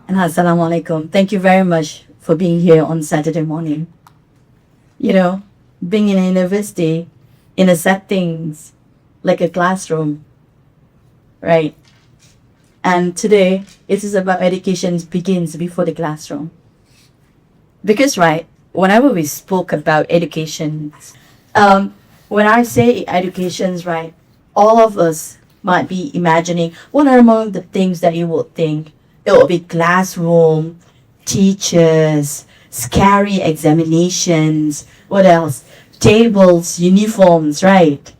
And Assalamu alaikum. Thank you very much for being here on Saturday morning. You know, being in a university, in a settings like a classroom, right? And today, it is about education begins before the classroom. Because, right, whenever we spoke about education, when I say educations, right, all of us might be imagining what are among the things that you would think. It will be classroom, teachers, scary examinations, what else? Tables, uniforms, right?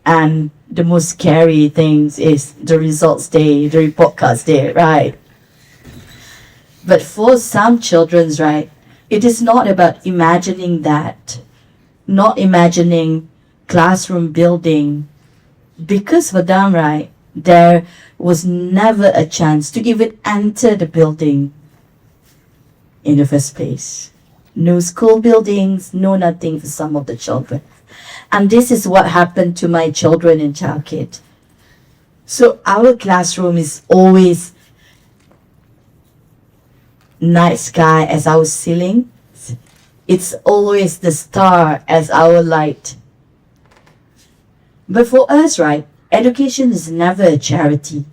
And the most scary things is the results day, the report cards day, right? But for some children's, right, it is not about imagining that, not imagining classroom building, because for them, right, there was never a chance to even enter the building in the first place. No school buildings, no nothing for some of the children. And this is what happened to my children in childcare. So our classroom is always night sky as our ceiling. It's always the star as our light. But for us, right, education is never a charity.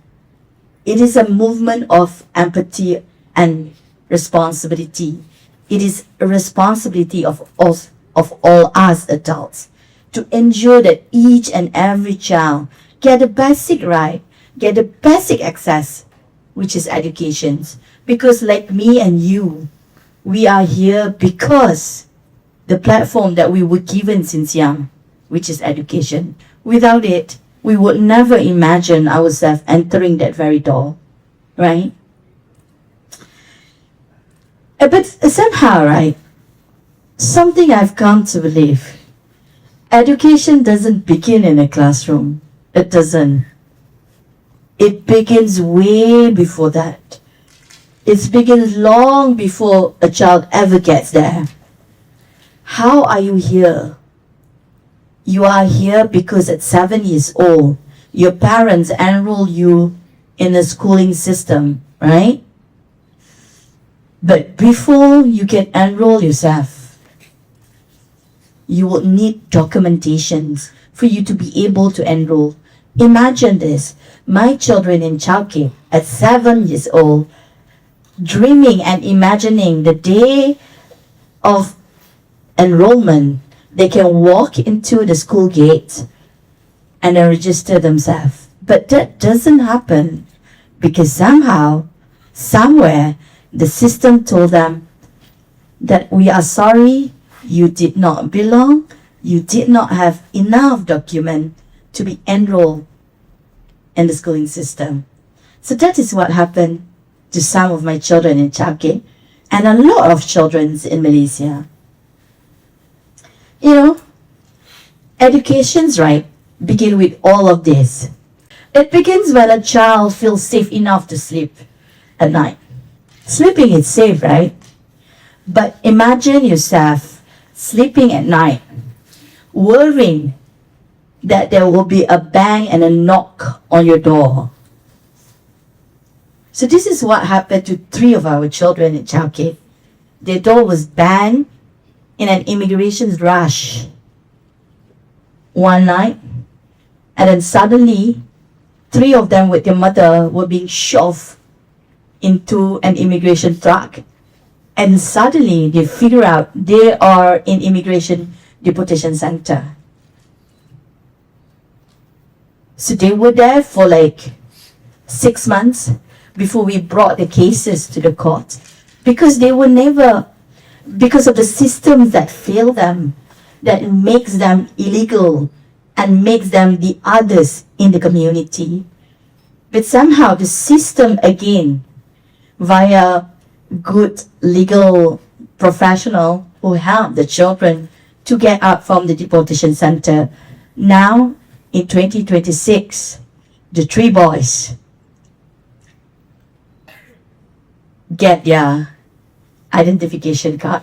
It is a movement of empathy and responsibility. It is a responsibility of all us adults to ensure that each and every child get the basic right, get the basic access, which is education. Because like me and you, we are here because the platform that we were given since young, which is education. Without it, we would never imagine ourselves entering that very door, right? But somehow, right, something I've come to believe, education doesn't begin in a classroom. It doesn't. It begins way before that. It begins long before a child ever gets there. How are you here? You are here because at 7 years old, your parents enroll you in a schooling system, right? But before you can enroll yourself, you will need documentations for you to be able to enroll. Imagine this, my children in childcare at 7 years old, dreaming and imagining the day of enrollment, they can walk into the school gate and then register themselves. But that doesn't happen because somehow, somewhere, the system told them that we are sorry, you did not belong, you did not have enough document to be enrolled in the schooling system. So that is what happened to some of my children in childcare and a lot of children in Malaysia. You know, education's right begin with all of this. It begins when a child feels safe enough to sleep at night. Sleeping is safe, right? But imagine yourself sleeping at night, worrying that there will be a bang and a knock on your door. So this is what happened to 3 of our children in childcare. Their door was banged in an immigration rush one night, and then suddenly 3 of them with their mother were being shoved into an immigration truck, and suddenly they figure out they are in immigration deportation center. So they were there for like 6 months before we brought the cases to the court, because they were never, because of the systems that fail them, that makes them illegal and makes them the others in the community. But somehow the system again, via good legal professional who help the children to get out from the deportation center. Now, in 2026, the 3 boys get their identification card.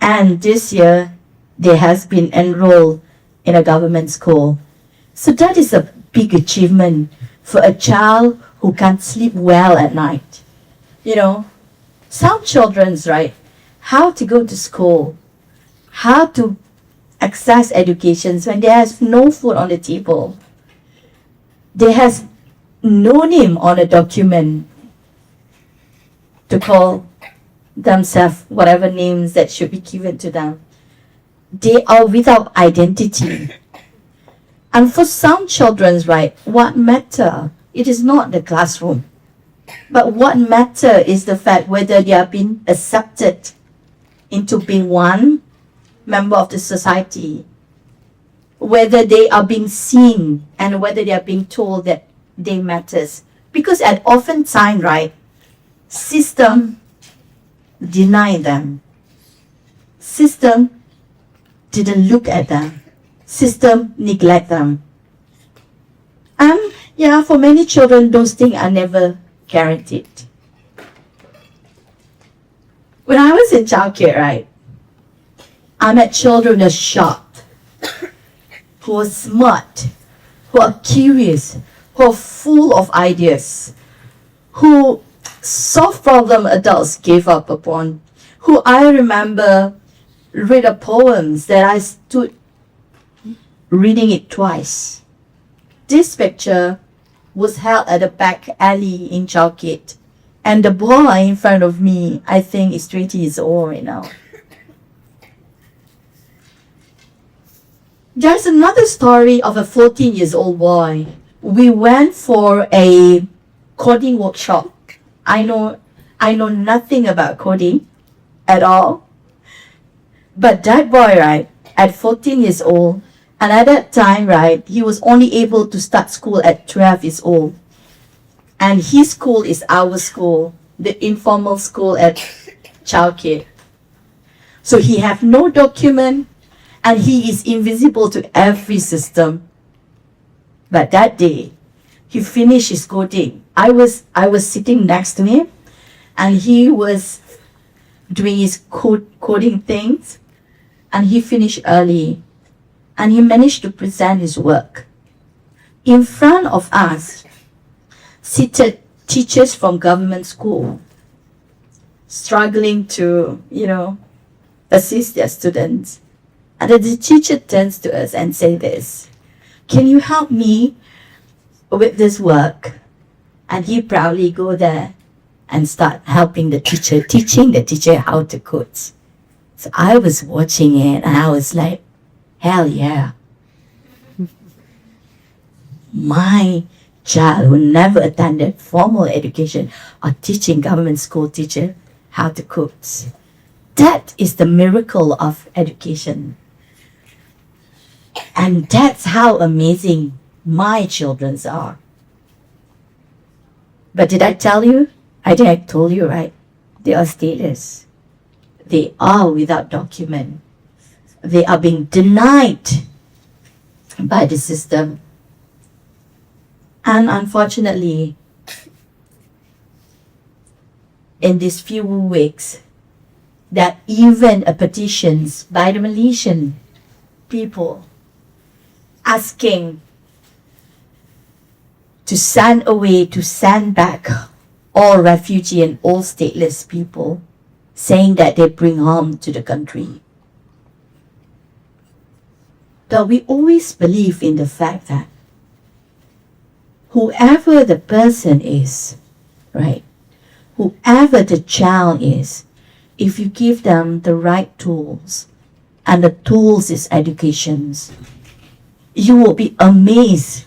And this year, they has been enrolled in a government school. So that is a big achievement for a child who can't sleep well at night. Some children's, right, how to go to school, how to access education when there's no food on the table. There has no name on a document to call themselves whatever names that should be given to them. They are without identity. And for some children, right, what matter? It is not the classroom. But what matter is the fact whether they are being accepted into being one member of the society, whether they are being seen, and whether they are being told that they matters. Because at often time, right, system deny them. System didn't look at them. System neglect them. And for many children, those things are never guaranteed. When I was in childcare, right, I met children who are sharp, who are smart, who are curious, who are full of ideas, who solve problem adults gave up upon, who I remember read a poems that I stood reading it twice. This picture was held at the back alley in Chowkit, and the boy in front of me, I think, is 20 years old right now. There's another story of a 14-year-old boy. We went for a coding workshop. I know nothing about coding at all. But that boy, right, at 14 years old, and at that time, right, he was only able to start school at 12 years old. And his school is our school, the informal school at childcare. So he have no document, and he is invisible to every system. But that day, he finished his coding. I was sitting next to him, and he was doing his coding things, and he finished early, and he managed to present his work. In front of us seated teachers from government school, struggling to, assist their students. And then the teacher turns to us and says this, "Can you help me with this work?" And he proudly go there and start helping the teacher, teaching the teacher how to code. So I was watching it and I was like, hell yeah. My child who never attended formal education or teaching government school teacher how to cook. That is the miracle of education. And that's how amazing my children are. But did I tell you? I think I told you, right? They are stateless. They are without document. They are being denied by the system. And unfortunately, in these few weeks, that even a petitions by the Malaysian people asking to send away, to send back all refugee and all stateless people, saying that they bring harm to the country. But we always believe in the fact that whoever the person is, right, whoever the child is, if you give them the right tools, and the tools is educations, you will be amazed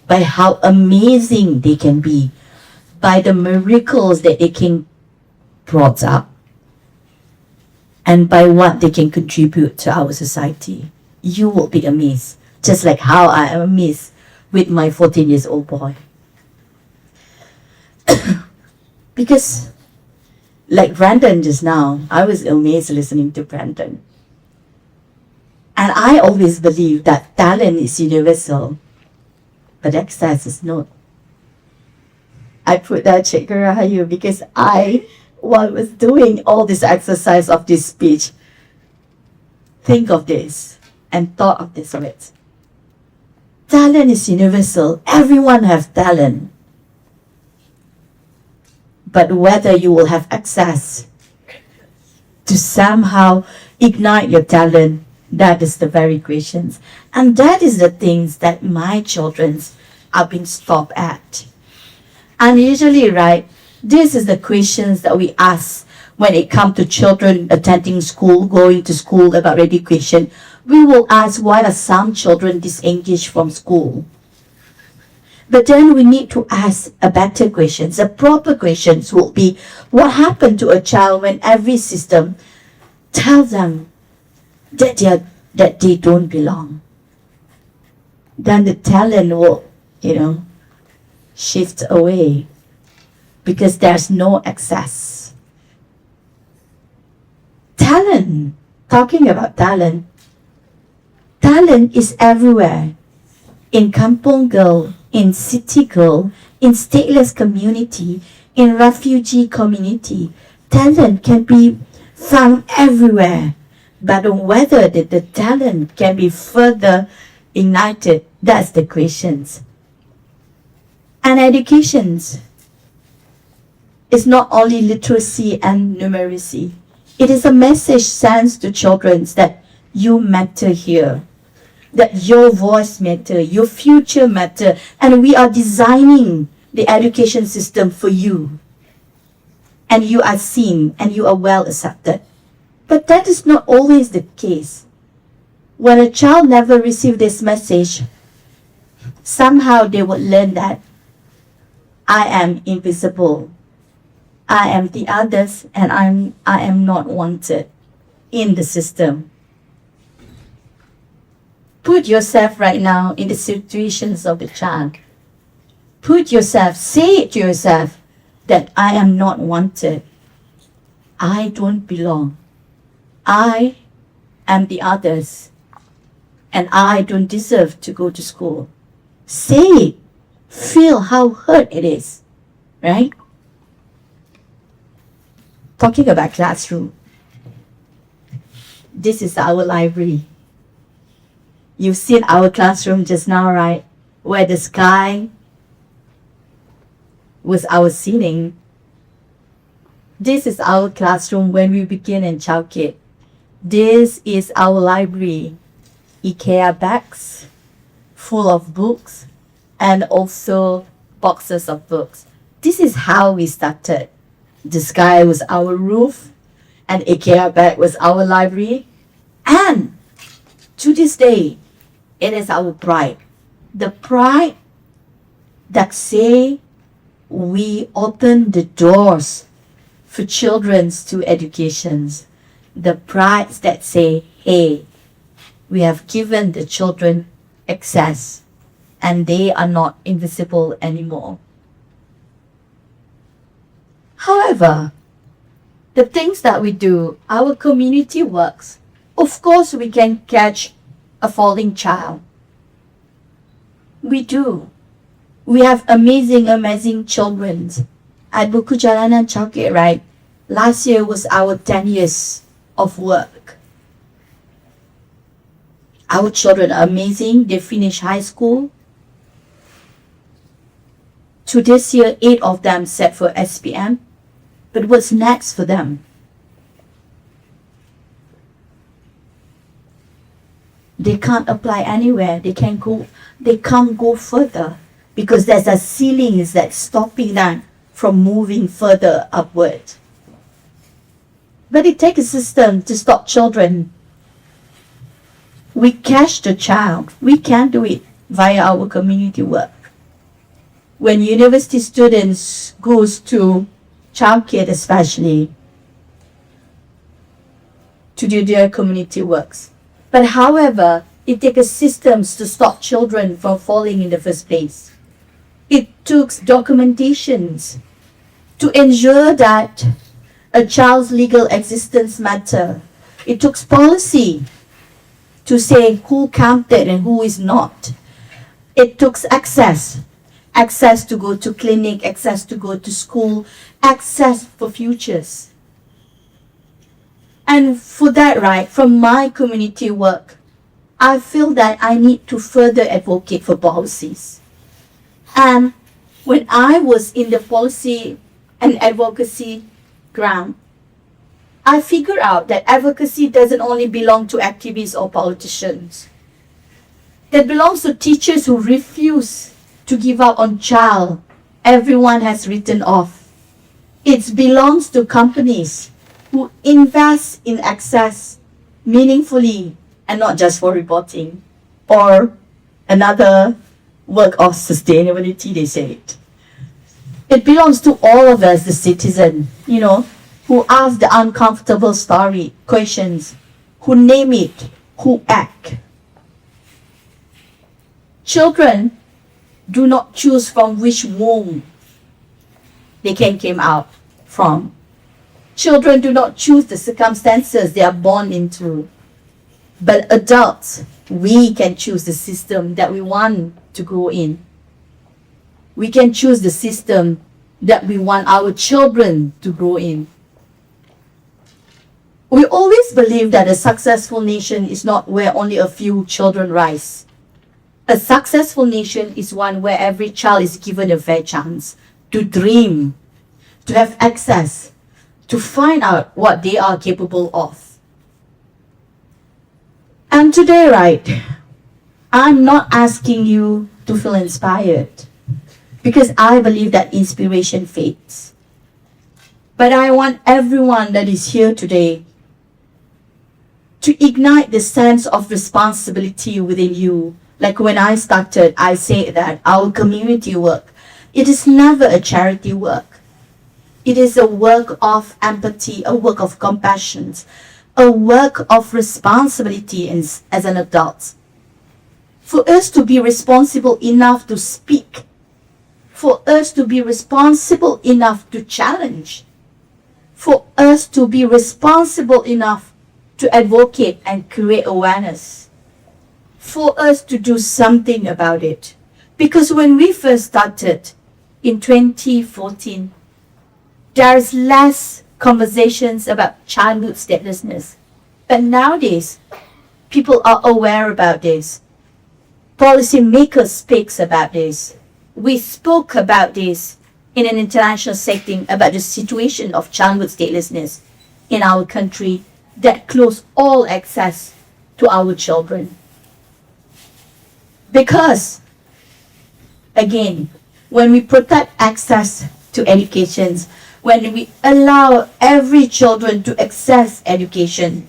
by how amazing they can be, by the miracles that they can brought up, and by what they can contribute to our society. You will be amazed, just like how I am amazed with my 14-year-old boy. Because, like Brandon just now, I was amazed listening to Brandon. And I always believe that talent is universal, but access is not. I put that check Rahayu because while I was doing all this exercise of this speech, think of this and thought of this of it. Talent is universal. Everyone has talent. but whether you will have access to somehow ignite your talent, that is the very questions. And that is the things that my children are being stopped at. And usually, right, this is the questions that we ask when it comes to children attending school, going to school about education. We will ask, why are some children disengaged from school? But then we need to ask a better questions. The proper questions will be, what happened to a child when every system tells them that they don't belong? Then the talent will, shift away because there's no access. Talent, talking about talent is everywhere. In kampong girl, in city girl, in stateless community, in refugee community, talent can be found everywhere. But on whether the talent can be further ignited, that's the questions. And education is not only literacy and numeracy. It is a message sent to children that you matter here, that your voice matter, your future matter, and we are designing the education system for you. And you are seen and you are well accepted. But that is not always the case. When a child never received this message, somehow they would learn that I am invisible. I am the others and I am not wanted in the system. Put yourself right now in the situations of the child. Put yourself, say it to yourself that I am not wanted. I don't belong. I am the others and I don't deserve to go to school. Say it. Feel how hurt it is, right? Talking about classroom. This is our library. You've seen our classroom just now, right? Where the sky was our ceiling. This is our classroom when we begin in childcare. This is our library. IKEA bags full of books and also boxes of books. This is how we started. The sky was our roof and IKEA bag was our library. And to this day, it is our pride. The pride that say we open the doors for children's to educations. The pride that say, hey, we have given the children access and they are not invisible anymore. However, the things that we do, our community works. Of course, we can catch a falling child. We do. We have amazing children. At Buku Jalanan Chowkit, right? Last year was our 10 years of work. Our children are amazing. They finish high school. To this year, 8 of them set for SPM. But what's next for them? They can't apply anywhere. They can't go further because there's a ceiling that's stopping them from moving further upward. But it takes a system to stop children. We catch the child. We can do it via our community work. When university students goes to childcare especially, to do their community works. But however, it takes systems to stop children from falling in the first place. It took documentations to ensure that a child's legal existence matter. It took policy to say who counted and who is not. It took access to go to clinic, access to go to school, access for futures. And for that, right, from my community work, I feel that I need to further advocate for policies. And when I was in the policy and advocacy ground, I figured out that advocacy doesn't only belong to activists or politicians. It belongs to teachers who refuse to give up on child everyone has written off. It belongs to companies who invest in access meaningfully and not just for reporting or another work of sustainability, they say it. It belongs to all of us, the citizen, who ask the uncomfortable questions, who name it, who act. Children do not choose from which womb they came out from. Children do not choose the circumstances they are born into. But adults, we can choose the system that we want to grow in. We can choose the system that we want our children to grow in. We always believe that a successful nation is not where only a few children rise. A successful nation is one where every child is given a fair chance to dream, to have access, to find out what they are capable of. And today, right, I'm not asking you to feel inspired, because I believe that inspiration fades. But I want everyone that is here today to ignite the sense of responsibility within you. Like when I started, I say that our community work, it is never a charity work. It is a work of empathy, a work of compassion, a work of responsibility as an adult. For us to be responsible enough to speak, for us to be responsible enough to challenge, for us to be responsible enough to advocate and create awareness, for us to do something about it. Because when we first started in 2014, there's less conversations about childhood statelessness. But nowadays, people are aware about this. Policymakers speak about this. We spoke about this in an international setting about the situation of childhood statelessness in our country that close all access to our children. Because, again, when we protect access to education, when we allow every children to access education,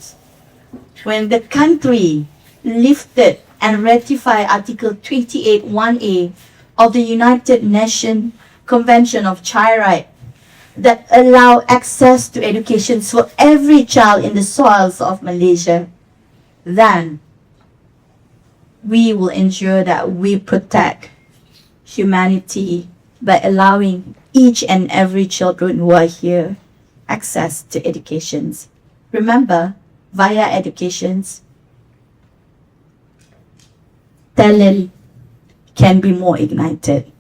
when the country lifted and ratified Article 28(1)(a) of the United Nations Convention of Child Rights that allow access to education for every child in the soils of Malaysia, then we will ensure that we protect humanity by allowing each and every children who are here access to educations. Remember, via educations, talent can be more ignited.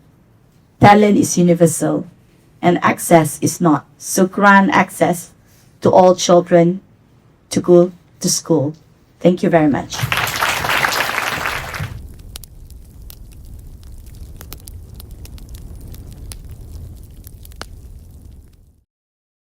Talent is universal and access is not. So grant access to all children to go to school. Thank you very much.